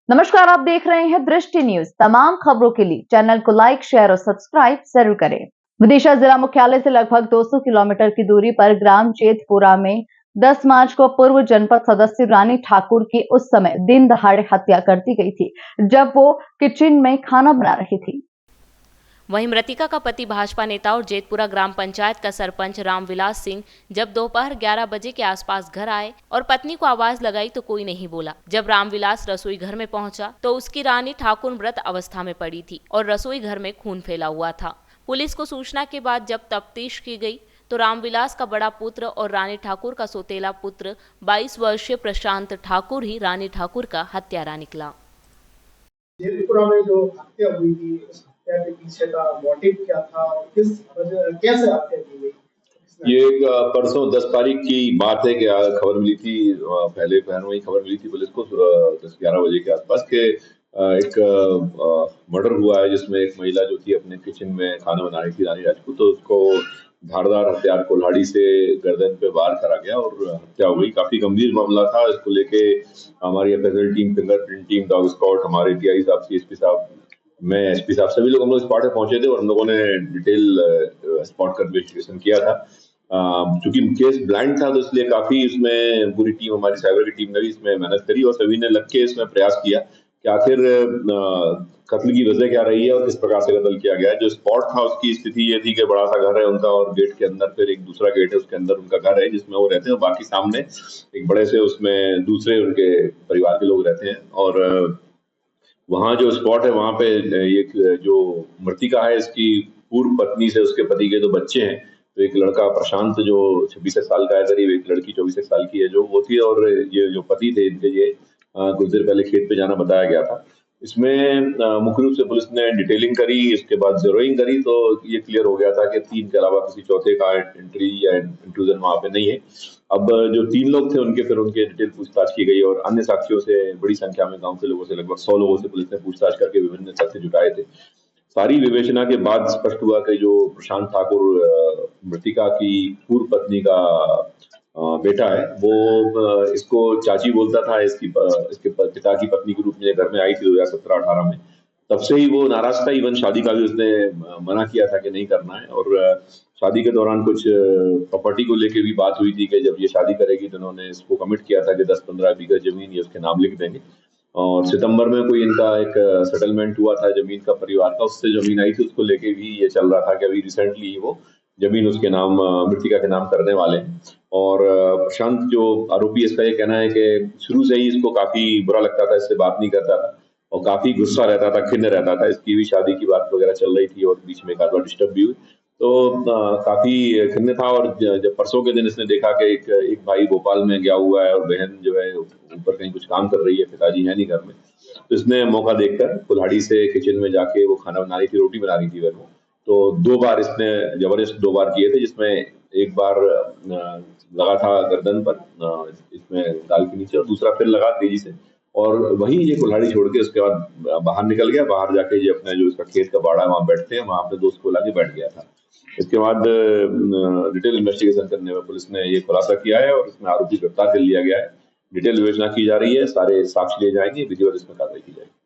नमस्कार, आप देख रहे हैं दृष्टि न्यूज। तमाम खबरों के लिए चैनल को लाइक, शेयर और सब्सक्राइब जरूर करें। विदिशा जिला मुख्यालय से लगभग 200 किलोमीटर की दूरी पर ग्राम चेतपुरा में 10 मार्च को पूर्व जनपद सदस्य रानी ठाकुर की उस समय दिन दहाड़े हत्या कर दी गई थी, जब वो किचन में खाना बना रही थी। वहीं मृतिका का पति भाजपा नेता और जेतपुरा ग्राम पंचायत का सरपंच रामविलास सिंह जब दोपहर 11 बजे के आसपास घर आए और पत्नी को आवाज लगाई तो कोई नहीं बोला। जब रामविलास रसोई घर में पहुंचा तो उसकी रानी ठाकुर मृत अवस्था में पड़ी थी और रसोई घर में खून फैला हुआ था। पुलिस को सूचना के बाद जब तफ्तीश की गई तो रामविलास का बड़ा पुत्र और रानी ठाकुर का सौतेला पुत्र 22 वर्षीय प्रशांत ठाकुर ही रानी ठाकुर का हत्यारा निकला। जेतपुरा में जो हत्या हुई थी, उस हत्या के पीछे का मोटिव क्या था और किस वजह कैसे हत्या की गई? ये परसों 10 तारीख की बात है कि खबर मिली थी, पहले पहर में ही खबर मिली थी पुलिस को 10-11 बजे के आसपास के एक मर्डर हुआ है जिसमें एक महिला जो थी अपने किचन में खाना बना रही थी, रानी राजपूत, तो उसको धारदार हथियार कुल्हाड़ी से गर्दन पे वार करा गया और हत्या हो गई। काफी गंभीर मामला था। इसको लेके हमारी FSL team, fingerprint team, dog squad, हमारे टीआई साहब, सीएसपी साहब, मैं एसपी साहब, सभी लोग हम लोग स्पॉट पे पहुंचे थे और हम लोगों ने डिटेल स्पॉट का इन्वेस्टिगेशन किया था। चूंकि केस ब्लाइंड था तो इसलिए काफी इसमें पूरी टीम, हमारी साइबर की टीम ने भी इसमें मेहनत करी और सभी ने लग के इसमें प्रयास किया कि आखिर कत्ल की वजह क्या रही है और किस प्रकार से कत्ल किया गया है। जो स्पॉट था उसकी स्थिति ये थी कि बड़ा सा घर है उनका और गेट के अंदर फिर एक दूसरा गेट है, उसके अंदर उनका घर है जिसमें वो रहते हैं और बाकी सामने एक बड़े से उसमें दूसरे उनके परिवार के लोग रहते हैं। और वहां जो स्पॉट है वहां पे एक जो मृतिका है इसकी पूर्व पत्नी से उसके पति के 2 बच्चे हैं। तो एक लड़का प्रशांत जो 26 साल का है करीब, एक लड़की 24 साल की है जो वो थी, और ये जो पति थे इनके, ये कुछ देर पहले खेत पे जाना बताया गया था। इसमें मुख्य रूप से पुलिस ने डिटेलिंग करी, इसके बाद ज़ेरोइंग करी तो ये क्लियर हो गया था कि 3 के अलावा किसी चौथे का एंट्री या इंट्रूजन वहां पे नहीं है। अब जो 3 लोग थे उनके डिटेल पूछताछ की गई और अन्य साक्षियों से बड़ी संख्या में गांव के लोगों से, लगभग 100 लोगों से पुलिस ने पूछताछ करके विभिन्न तथ्य जुटाए थे। सारी विवेचना के बाद स्पष्ट हुआ कि जो प्रशांत ठाकुर मृतिका की पूर्व पत्नी का बेटा है, वो इसको चाची बोलता था। इसके पिता की पत्नी के रूप में घर में आई थी 2017-18 में। तब से ही वो नाराज था, इवन शादी का भी उसने मना किया था कि नहीं करना है। और शादी के दौरान कुछ प्रॉपर्टी को लेके भी बात हुई थी कि जब ये शादी करेगी तो उन्होंने इसको कमिट किया था कि 10-15 बीघा जमीन ये उसके नाम लिख देंगे। और सितंबर में कोई इनका एक सेटलमेंट हुआ था जमीन का, परिवार का, उससे जमीन आई थी, उसको लेके भी ये चल रहा था कि अभी रिसेंटली वो जमीन उसके नाम, मृतिका के नाम करने वाले हैं। और प्रशांत जो आरोपी, इसका ये कहना है कि शुरू से ही इसको काफी बुरा लगता था, इससे बात नहीं करता था और काफी गुस्सा रहता था, खिन्न रहता था। इसकी भी शादी की बात वगैरह चल रही थी और बीच में एक आध बार डिस्टर्ब भी हुई, तो काफी खिन्न था। और जब परसों के दिन इसने देखा कि एक भाई भोपाल में गया हुआ है और बहन जो है ऊपर कहीं कुछ काम कर रही है, पिताजी है नहीं घर में, तो इसने मौका देखकर कुल्हाड़ी से किचन में जाके वो खाना बना रही थी, रोटी बना रही थी घर में, तो 2 बार इसने जबरदस्त 2 बार किए थे, जिसमें एक बार लगा था गर्दन पर इसमें गाल के नीचे और दूसरा फिर लगा तेजी से, और वहीं ये कुल्हाड़ी छोड़ के उसके बाद बाहर निकल गया। बाहर जाके ये अपने जो इसका खेत का बाड़ा है वहां बैठते हैं, वहां अपने दोस्त को लाके बैठ गया था। इसके बाद डिटेल इन्वेस्टिगेशन करने में पुलिस ने ये खुलासा किया है और इसमें आरोपी गिरफ्तार कर लिया गया है। डिटेल विवेचना की जा रही है, सारे साक्ष्य लिए जाएंगे, विधिवत इसमें कार्रवाई की जाएगी।